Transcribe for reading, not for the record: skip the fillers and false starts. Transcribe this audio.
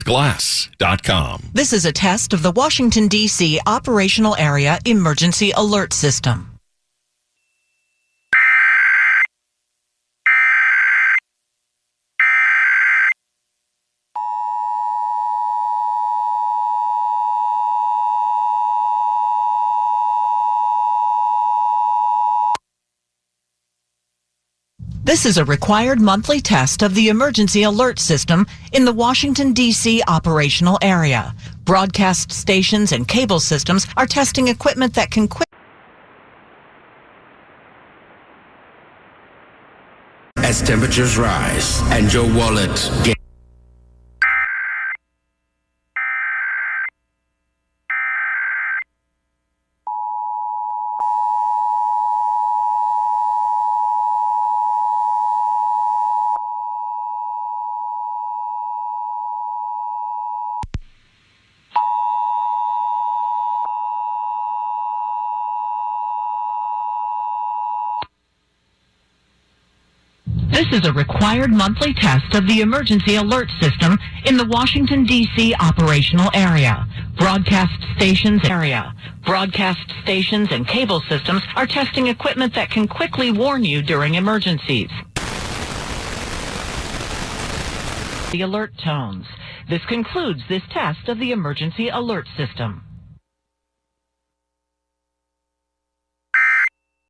glass.com. This is a test of the Washington, D.C. Operational Area Emergency Alert System. This is a required monthly test of the emergency alert system in the Washington, D.C. operational area. Broadcast stations and cable systems are testing equipment that can As temperatures rise and your wallet gets This is a required monthly test of the emergency alert system in the Washington, D.C. operational area. Broadcast stations and cable systems are testing equipment that can quickly warn you during emergencies. The alert tones. This concludes this test of the emergency alert system.